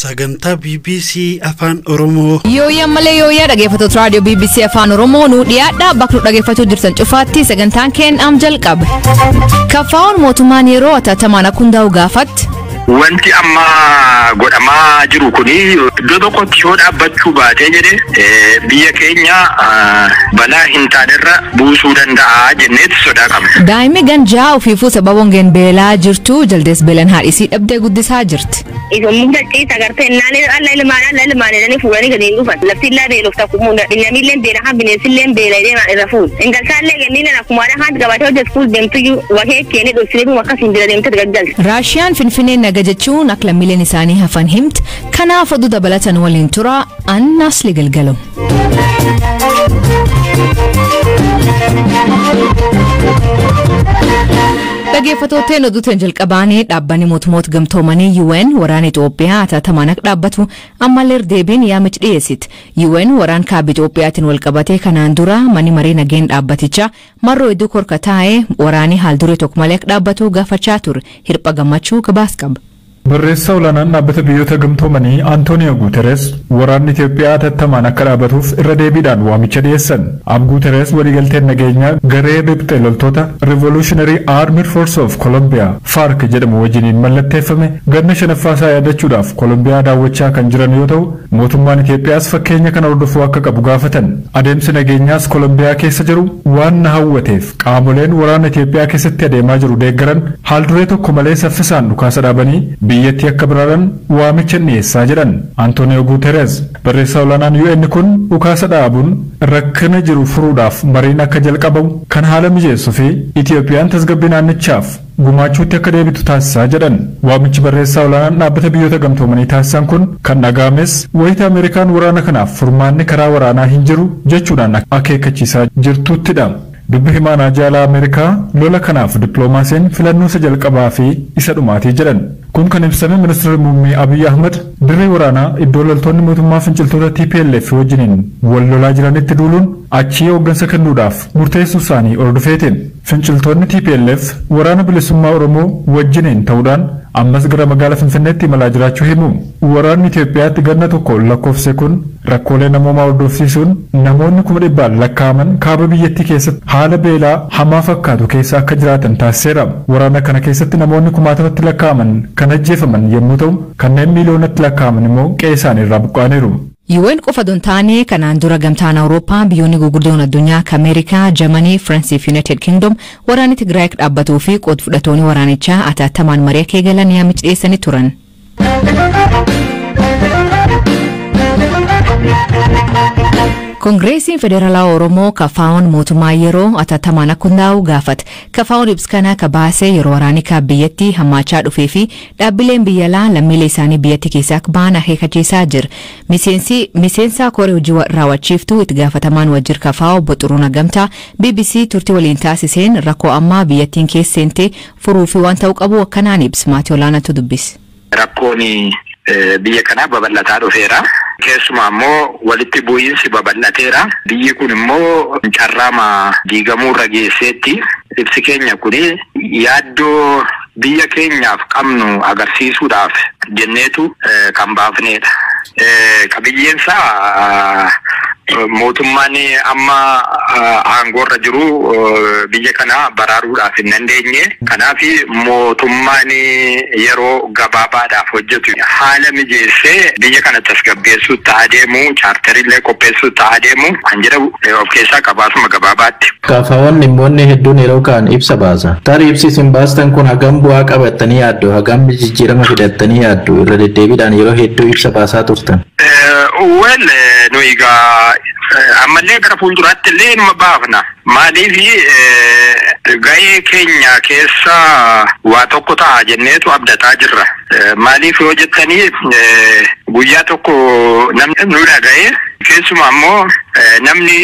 Saganta BBC Afaan Oromoo. Yooyyaa malee yooyyaa dhaggeeffattoota raadiyoo BBC Afaan Oromoo nu dhiyaadha bakka dhaggeeffachuu jirtan cufaatti sagantaan keenyaan jalqabe. Kafaa'oon mootummaan yeroo atattamaan akka hundaa'u gaafatti. Wanti amma godhamaa jiru kuni iddoo tokkotti yoo dhaabbachuu baatee jedhe biyya keenya balaa hin taanerra buusuu danda'a jenneetti sodaa qabna. Daa'imni ganjaa ofiifuu sababa hongeen beelaa jirtu jaldees beelan haadhisii dhabdee guddisaa jirti. Ijoolleen dachee sagartee naannoo alla ilmaanii fuudhanii gadi hin dhufan. Lafti illaa beeluuf takkuun namillee beela haa bineensillee beela deemaa irra fuudhu. Ingalchaallee kenniin akkumaadha haa gabatee hojjetu deemtu wakee keenii dhoksilee akkasiin bira deemte gaggalti. Raashiyaan Finfinnee naga jechuun akka lammiileen isaanii hafan himti. Kanaaf oduu dabalatan waliin tura annaas ligalgalu. Dhaggeeffattoota oduutiin jalqabaanii dhaabbanni mootummoota gamtoomanii UN waraana Itoophiyaa atattamaan akka dhaabbatu ammallee deebiin yaamicha dhiyeessite. UN waraana kaaba Itoophiyaatiin wal qabatee kanaan dura manni marii nageen dhaabbatichaa marroo hedduu korka taa'ee waraanni haal duree tokko malee akka dhaabbatu gaafachaa ture. Hirpha gammachuu gabaas qaba. Barreessaa olaanaan dhaabbata biyyoota gamtoomanii Antonio Guterres waraanni Itoophiyaa atattamaan akka dhaabatuuf irra deebiidhaan waamicha dhiyeessan. Guterres waliigalteen nageenyaa garee riphxee loltoota Revolutionary Armed Force of Colombia FARC jedhamu wajjiniin mallatteeffame ganna shanaffaasaa yaadachuudhaaf Colombiyaa daawwachaa kan jiran yoo ta'u mootummaan Itoophiyaas fakkeenya kana hordofuu akka qabu gaafatan. Adeemsi nageenyaas Colombiyaa keessa jiru waan na hawwateef qaamoleen waraana Itoophiyaa keessatti adeemaa jiru deeggaran haal duree tokko malee saffisaan dhukaasa dhaabanii biyyatti akka biraaran waamicha dhiyeessaa jedhan. Antonio Guterres barreessaa olaanaan UN kun dhukaasa dhaabuun rakkina jiru furuudhaaf mariin akka jalqabamu kan haala mijeessuu fi Itoophiyaan tasgabbii naannichaaf gumaachuutti akka deebitu taasisaa jedhan. Waamichi barreessaa olaanaan dhaabbata biyyoota gamtoomanii taasisan kun kan dhaga'ames wayita Ameerikaan waraana kanaaf furmaanni karaa waraanaa hin jiru jechuudhaan akeekkachiisaa jirtuuttidha. Dubbi himaan jaalaa Ameerikaa lola kanaaf dippiloomaasiin filannoo isa jalqabaa fi isa dhumaatii jedhan. Kun kan ibsame ministeerri muummee Abiy Ahmed dirree waraanaa iddoo loltoonni mootummaa finciltoota TPLF wajjiniin wal lolaa jiranitti duuluun achii hooggansa kennuudhaaf murteessuu isaanii ordofeetiin. Finciltoonni TPLF waraana bilisummaa Oromoo wajjiniin ta'uudhaan ammas gara magaalaa Finfinneetti imalaa jiraachuu himu. Waraanni Itoophiyaatti ganna tokko lakkoofse kun rakkoolee namoomaa hordofsiisuun namoonni 100,000 lakkaa'aman kaaba biyyattii keessatti haala beelaa hamaa fakkaatu keessa akka jiraatan taasiseera. Waraana kana keessatti namoonni 10,000tti lakkaa'aman kan ajjeefaman yommuu ta'u kanneen miiliyoonatti lakkaa'aman immoo qe'ee isaanii irraa buqqa'aniiru. UN qofa dontaane kanaan dura gamtaan Awurooppaa biyyoonni gurguddoon addunyaa akka Ameerikaa, Germany, France fi United Kingdom waraanni Tigraay dhaabbatuu fi qooda fudhattoonni waraanichaa atattamaan marii akka eegalan yaamicha dhiyeessanii turan. Kongireesiin Federaalaa Oromoo Kafaa'oon mootummaa yeroo atattamaan akka hundaa'u gaafate. Kafaa'oon ibsa kana kabaasee yeroo waraanni biyyattii hammaachaa dhufee fi dhaabbileen biyya alaa lammiilee isaanii biyyattii keessaa akka ba'an akeekkachiisaa jira. Miseensa koree hojii raawwachiiftuu itti gaafatamaan wajjir Kafaa'oo obbo Xuruuna Gamtaa BBC turtii waliin taasiseen rakkoo ammaa biyyattiin keessa seentee furuu fi waan ta'uu qabu akkanaan ibsa. Maatii olaanaatu dubbise. Rakkoon biyya kanaa babal'ataa dhufeera. Keessumaa immoo walitti bu'iinsi babal'ateera. Biyyi kun immoo carraama diigamuurra geesseetti. Ibsi keenya kun yaaddoo biyya keenyaaf qabnu agarsiisuudhaaf jenneetu kan baafneedha. Qabiyyeensaa mootummaan amma aangoorra jiru biyya kana baraaruudhaaf hin dandeenye. Kanaaf mootummaan yeroo gabaabaadhaaf hojjetu haala mijeessee biyya kana tasgabbeessuutti adeemu, chaarterillee qopheessuutti adeemu kan jedhamu of keessaa qabaasuma gabaabaatti. Kafaa'oon dhimmoonni hedduun yeroo kaan ibsa baasa. Tarii ibsi isin baastan kun hagam bu'aa qabattanii yaaddu, hagam jijjiirama fidattanii yaaddu, irra deddeebiidhaan yeroo hedduu ibsa baasaa turtan. Nuyi egaa ammallee gara fuulduraatti illee numa baafna. Maaliif gahee keenya keessa waa tokko ta'a jenneetu abdataa jirra. Maaliif yoo jettanii guyyaa tokko namni nu dhaga'e keessumaa immoo namni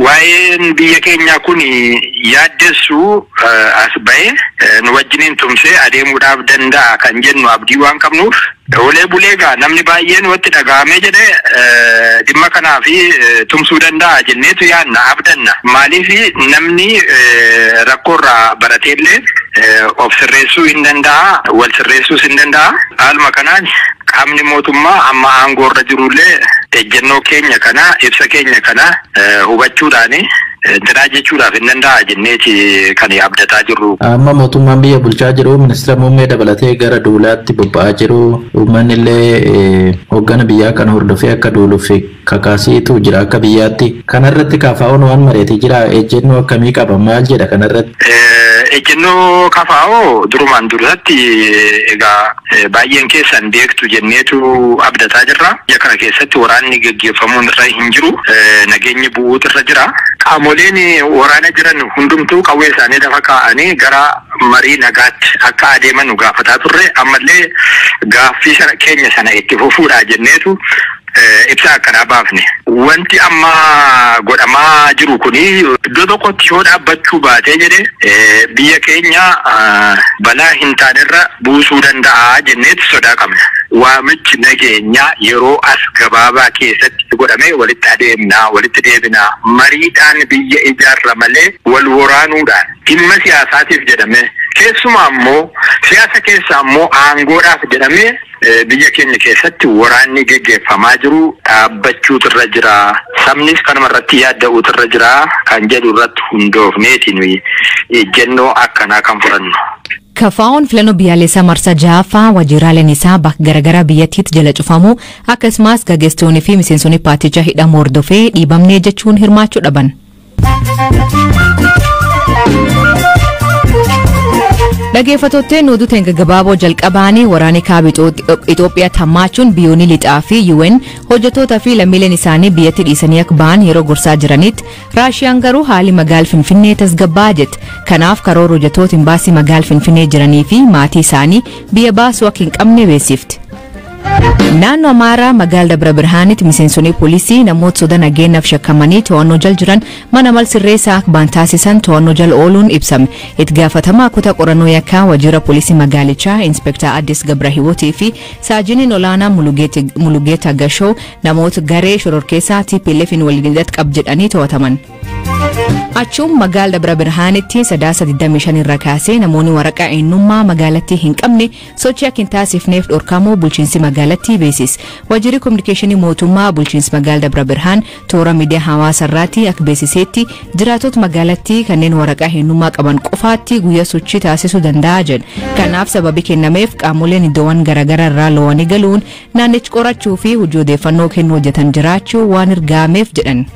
waa'een biyya keenyaa kun yaaddessu as ba'e nu wajjiniin tumsee adeemuudhaaf danda'a kan jennu abdii waan qabnuuf Olee buleegaa namni baay'een watti dhaga'amee jedhee dhimma kanaa fi tumsuu danda'a jenneetu yaadna abdanna. Maaliif namni rakkoorraa barateellee of sirreessuu hin danda'a, wal sirreessuus hin danda'a. Haaluma kanaan qaamni mootummaa amma aangoorra jirullee ejjennoo keenya kana ibsa keenya kana hubachuudhaani Diraa jechuudhaaf hin danda'a jenneeti kan abdataa jirru. Amma mootummaan biyya bulchaa jiru ministeera muummee dabalatee gara duulaatti bobba'aa jiru. Uummanni illee hoggana biyyaa kana hordofee akka duuluuf kakaasiitu jira akka biyyaatti. Kanarratti KFO'n waan mareetii jira. Ejjennoo akkamii qaba maal jedha kanarratti? Ejjennoo KFO durumaan duratti egaa baay'een keessan beektu jenneetu abdataa jirra. Biyya kana keessatti waraanni gaggeeffamuun irra hin jiru. Nageenyi bu'uutu irra jira. Qaamoleen waraana jiran hundumtuu qawwee isaanii lafa kaa'anii gara marii nagaatti akka adeeman gaafataa turre. Ammallee gaaffii keenya sana itti fufuudha jenneetu ibsa akkanaa baafne. Wanti amma godhamaa jiru kuni iddoo tokkotti yoo dhaabbachuu baatee jedhe biyya keenya balaa hin taanerra buusuu danda'a jenneetti sodaa qabna. Waamichi nageenya yeroo as gabaabaa keessatti godhamee walitti adeemnaa, walitti deebinaa, mariidhaan biyya ijaarra malee wal waraanuudhaan dhimma siyaasaatiif jedhamee keessumaa immoo siyaasa keessaa immoo aangoodhaaf jedhamee biyya keenya keessatti waraanni gaggeeffamaa jiru dhaabbachuutu irra jira. Sabnis kanuma irratti yaadda'uutu irra jira kan jedhu irratti hundoofneeti nuyi ejjennoo akkanaa kan fudhannu. KFO'n filannoo biyyaalessaa marsaa ja'affaa waajjiraaleen isaa bakka garaagaraa biyyattiitti jala cufamu akkasumas gaggeessitoonni fi miseensonni paartichaa hidhamu hordofee dhiibamnee jechuun hirmaachuu dhaban. Dhaggeeffattoonni oduu teenya gabaaboo jalqabaanii waraanni kaaba Itoophiyaa hammaachuun biyyoonni lixaa fi UN hojjettoota fi lammiileen isaanii biyyatti dhiisanii akka ba'an yeroo gorsaa jiranitti Raashiyaan garuu haali magaala Finfinnee tasgabbaa'aa jetti. Kanaaf karoora hojjettoota imbaasii magaala Finfinnee jiranii fi maatii isaanii biyya baasuu akka hin qabne beeksifti. Naannoo Amaaraa magaala Dabra Birhaanitti miseensonni poolisii namoota soda nageenyaaf shakkamanii to'annoo jala jiran mana mal sirreessaa akka ba'an taasisan to'annoo jala ooluun ibsame. Itti gaafatamaa kutaa qorannoo yakkaa waajjira poolisii magaalichaa Inspektar Addis Gabrahiwotii fi saajiniin olaanaa Mulugeeta Gashoo namoota garee shororkeessaa TPLF'n waliin qabu jedhanii to'ataman. Achuun magaala Dabra Birhaanitti sadaasa 25 irraa kaasee namoonni waraqaa eenyummaa magaalattii hin qabne sochii akka hin taasifneef dhorkamuu bulchiinsi magaalattii beeksise. Waajjirri kominikeeshinii mootummaa bulchiinsi magaala Dabra Birhaan toora miidiyaa hawaasaa irratti akka beeksisetti jiraattota magaalattii kanneen waraqaa eenyummaa qaban qofaatti guyyaa sochii taasisuu danda'a jedha. Kanaaf sababii kennameef qaamoleen iddoowwan garaagaraa irraa lo'anii galuun naannicha qorachuu fi hojii odeeffannoo kennuu hojjetan jiraachuu waan ergameef jedhan.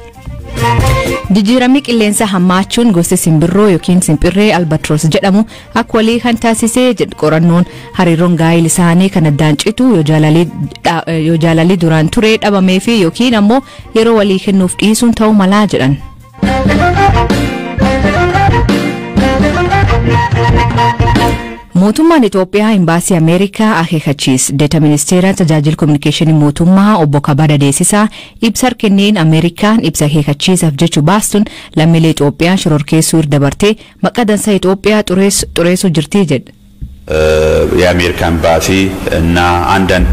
Jijjiiramni qilleensa hammaachuun gosti simbirroo yookiin simpirree albatros jedhamu akka walii kan taasisee jedhu qorannoon hariiroon gaa'ila isaanii kan addaan citu yoo jaalalli duraan ture dhabamee fi yookiin ammoo yeroo walii kennuuf dhiisuun ta'uu malaa jedhan. Mootummaan Itoophiyaa imbaasii Ameerikaa akeekachiise deeta ministeera tajaajila kominikeeshinii mootummaa obbo Kabada Deessisaa ibsa kenneen Ameerikaan ibsa akeekachiisaaf jechu baastuun lammiilee Itoophiyaa shororkeessuu irra dabartee maqaa dansaa Itoophiyaa xureessuu jirti jedhe. የአሜሪካ ኤምባሲ እና አንዳንድ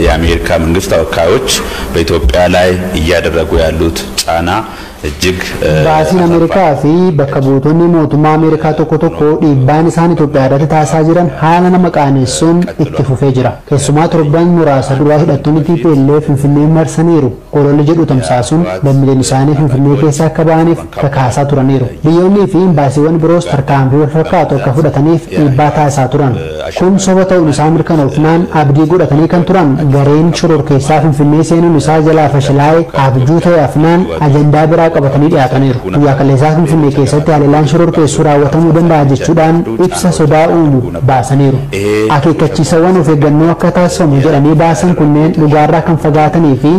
የአሜሪካ መንግስት ተወካዮች በኢትዮጵያ ላይ እያደረጉ ያሉት ጫና እጅግ baasiin Ameerikaa fi bakka buutonni mootummaa Ameerikaa tokko dhiibbaan isaan Itoophiyaa irratti taasisaa jiran haala nama qaanessuun itti fufee jira. Keessumaa torban muraasa duraa hidhattoonni TPLF Finfinnee marsaniiru. Ololli jedhu tamsaasuun lammiileen isaanii Finfinnee keessa akka ba'aniif kakaasaa turaniiru. Biyyoonnii fi imbaasiiwwan biroos tarkaanfii wal fakkaatu akka fudhataniif dhiibbaa taasisaa turan. Kun soba ta'uun isaa mirkanoofnaan abdii godhatanii kan turan gareen shororkeessaa Finfinnee seenuun isaa jalaa fashilaa'ee abjuu ta'e afnaan ajandaa biraa qabatanii dhiyaataniiru. Guyyaa kaleessaa Finfinnee keessatti haleellaan shororkeessuu raawwatamuu danda'a jechuudhaan ibsa sodaa uumu baasaniiru. Akeekkachiisawwan of eeggannoo akka taasifamu jedhanii baasan kunneen dhugaarraa kan fagaatanii fi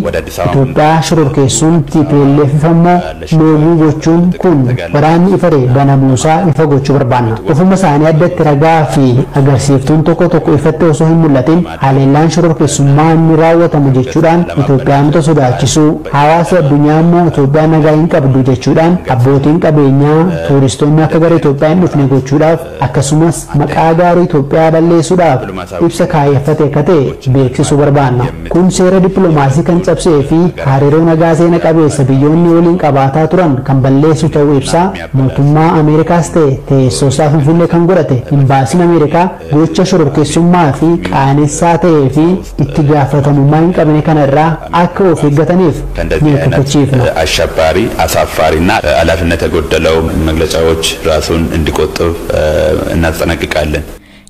Itoophiyaa shororkeessuun TPLF immoo looguu gochuun kun waraanni ifaree banamuusaa ifa gochuu barbaanna. Ofuma isaanii addatti ragaa fi agarsiiftuun tokko ifatti osoo hin mul'atin haleellaan shororkeessummaa inni raawwatamu jechuudhaan Itoophiyaanota sodaachisuu hawaasa addunyaa immoo Itoophiyaa nagaa hin qabdu jechuudhaan abbootiin qabeenyaa tuuristoonni akka gara Itoophiyaa hin dhufne gochuudhaaf akkasumas maqaa gaarii Itoophiyaa balleessuudhaaf ibsa kaayyeffate akka ta'e beeksisuu barbaanna. Kun seera dippiloomaasii kan cabsee fi hariiroo nagaa seena qabeessa biyyoonni waliin qabaataa turan kan balleessu ta'uu ibsaa. Mootummaa Ameerikaas ta'e teessoo isaa Finfinnee kan godhate imbaasiin Ameerikaa gocha shororkeessummaa fi qaanessaa ta'ee fi itti gaafatamummaa hin qabne kana irraa akka of eeggataniif ni akeekkachiifna. አሸባሪ አሳፋሪና ኃላፊነት የጎደለው መግለጫዎች ራሱን እንዲቆጥብ እናስጠነቅቃለን።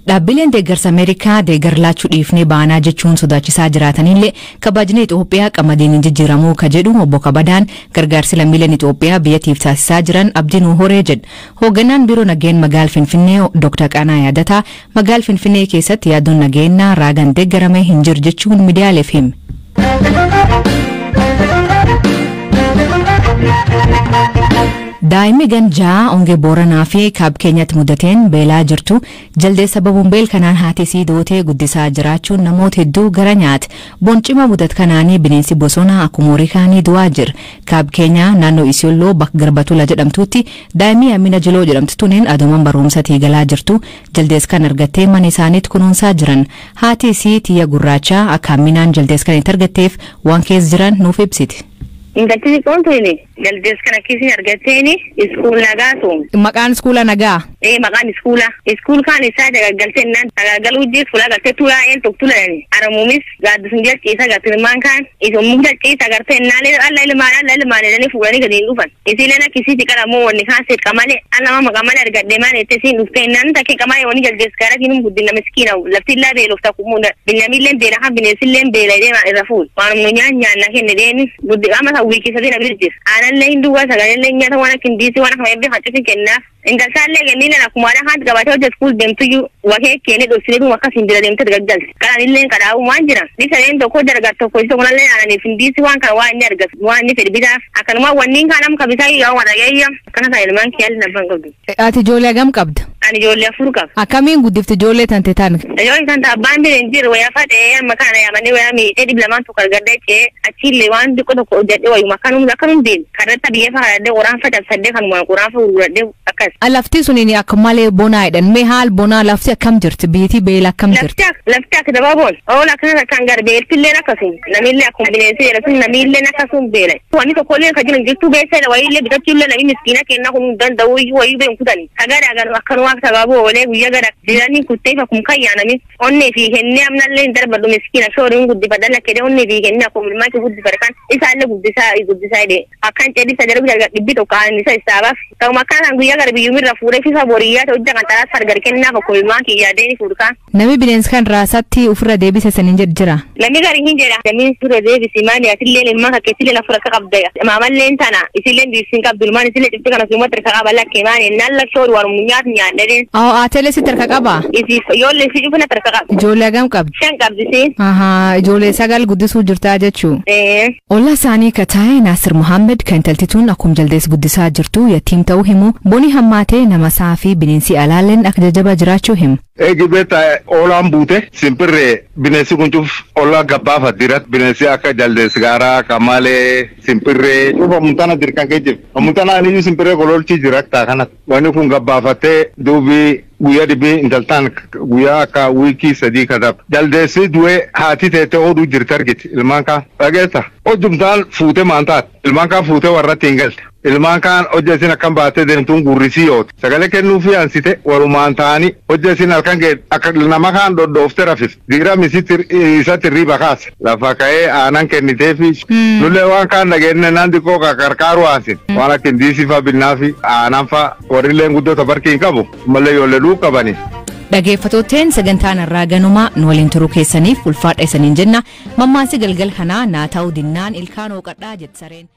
Dhaabbileen deeggarsa Ameerikaa deeggar laachuu dhiifnee baanaa jechuun sodaachisaa jiraataniillee kabajni Itoophiyaa qamadiin jijjiiramuu ka jedhu obbo Kabadaan gargaarsi lammiileen Itoophiyaa biyyattiif taasisaa jiran abdiin horee jedha. Hoogganaan biiroo nageen magaal Finfinnee Dr. Qanaa Yaadataa magaal Finfinnee keessatti yaadoon nageenyaa raagaan deeggarame hin jiru jechuun miidiyaaleef hime. Daa'imni ganjaa ongee Booranaa fi kaab keenyatti mudateen beelaa jirtu jaldeessa sababuun beel kanaan haati isii dootee guddisaa jiraachuun namoota hedduu gara nyaata boncima mudat kanaanii bineensi bosonaa akkuma horii kaanii du'aa jira. Kaab keenyaa naannoo Isiyooloo bakka Garbatula jedhamtutti daa'imni Amina Jiloo jedhamtu tuniin adumaan barumsatii galaa jirtu jaldeessa kan argattee mana isaaniitti kunuunsaa jiran haati isii tiyya gurraachaa akka Aminaan jaldeessa kan itti argatteef waan keessa jiran nuuf ibsiti. Intalli qoontuuni jaldeessa kana keessi argatteeni iskuul nagaa sun. Maqaan iskuula nagaa? Maqaan iskuula. Iskuul kaan isaa dagaggalteennan dagaggaluu jiru fuula galtee tulaa'een tokkotulaan aramuumis gaaddisuun jalqiisa gatirmaan kaan isun mukta ciisa garteennaalee alla ilmaan jedhanii fuudhanii gadi hin dhufan. Isiileen akkisiiti qaramoo wanni kaan seeqa malee alla maqaa malee argadde malee ittisiin dhufteennaan takkee qamaa wanni jaldeessa gaaratiin guddina miskiina laftillee beeluuf takkumuudha. Binyamiilleen beela kan bineensilleen beela deemaa irra fuudhu. Waanumnu nyaanna kenne deeni guddi qaama wiki sadii na bilijis. Aanallee hin duwwaa sagalee nyaata waan akka hindiisii waan akka eebbee faccisin kennaaf. Intalsaallee kenniin akkumaadhaan haati gabaatee hojja iskuul deemtuyyuu wakee keenee dhoksiniitu akkas hin jira deemtee gaggalti. Kananillee kadhaa'uu waan jira. Disareen tokko dargar tokko isa kunallee aananiif hindiisii waan kana waan inni argatu waan inni fedhi bitaaf. Akkanuma wanniin kaanam kabisaa yoo wada geeyya. Akkana ta'a ilmaan kiyaalli nabban qabdu. Ati ijoollee hagam qabda? Ani ijoollee afur qaba. Akkamiin guddifti ijoollee tante taane? Ijoollee tante abbaan bira hin jiru wayaa fadhee amma kana yaamanii wayaa miidhee diblamaan tokko argadee cee achiillee waan xiqqoo tokko hojjedhee wayuma akkanum deemu. Karratti biyya fagaadhee qoraan facabsadhee kanuma qoraan fuudhadhee akkas. Lafti suniin akka malee bonaa jedhan mee haal bonaa lafti akkam jirti biitii beela akkam jirti? Lafti akka dabaaboon oola akkana kan garbeeltillee akkasum namillee akkuma bineensi jedhatu namillee akkasum beela. Wanni tokkollee kan jiran jirtu beessa wayiillee bitachuullee namni miskiina kennaa kun danda'u wayii beeku kutani. Kagaadhaa akkanuma akka tabaaboo oolee guyyaa gara jiranii kuttee fakkum kayyaanami onnee fi kennee amnallee hin darbadhu miskiina shooriin guddifadhan akkede onnee fi kennee akkuma ilmaatti guddifadhan isaallee guddisaa jedhee akkan ceedisa jedhu dhibbi tokko isa isaabaaf ta'uma akkanaan guyyaa gara biyyuumirra fuudhee fisa boriyyaa ta'u hojja kan xalaas argar kennaaf akkuma ilmaan kiyyaadeen fuudhaa. Nami bineensi kan raasatti ofirra deebise saniin jedhu jira. Namni gari hin jedha. Namni ofirra deebisi maali asillee ilmaan kakkeessillee lafura akka qabda. Maamalleen tana isillee diirsiin qabdu ilmaan isillee cibti kana suumatti hirka qaba lakkee maali naan lakshooru waanum nyaatu nyaadheen. Atelee si hirka qaba? Ijoollee si cufna hirka qaba. Ijoollee hagam qabdi? 5 qabdisi. Ijoollee 9 guddisuu jirtaa jechuu. Olla isaanii kataa'e Naasir Muhammed kan intaltituun akkuma jaldees guddisaa jirtu yattiim ta'uu himu boni hammaatee nama saa fi bineensi alaalleen akka jajjaba jiraachuu himu. Eegibeta oolaan buute simpirree bineensi kun cuf ollaa gabbaafa dirat bineensi akka jaldees gaaraa kamalee simpirree cufa mutana dirqan kee jiru. Mutana aniyyuu simpirree kololchii jiraktaa kanatti. Wanni kun gabbaafatee duubii guyyaa dhibbii intaltaan guyyaa akka wiikii sadii kadhab. Jaldeessi du'ee haati teettee oduu jirti argiti ilmaan kaan dhageessa. Hojjumtaan fuutee maantaati. Ilmaan kaan fuutee warratti hin galte. Ilmaan kaan hojja isin akkam baatee deemtuun gurrisii yooti. Sagalee kennuu fi ansite walumaan ta'anii hojja isin halkan ga'e akka nama kaan dhodhooftee rafis. Diira isatti riiba kaase. Lafa ka'ee aanan kennitee fi lullee waan kaan dhageenne naan xiqqoo qarqaaru aansin. Waan akka indiisii fa'aa binnaa fi aanan fa'aa warrilleen guddoota barkii hin qabu. Mallee ijoollee dhuu qabani. Dhaggeeffattootteen sagantaan irraa ganumaa nu waliin turuu keessaniif ulfaadha isaniin jenna. Mammaansi galgal kanaa naa ta'uu dinnaan ilkaan hooqadhaa jette sareen.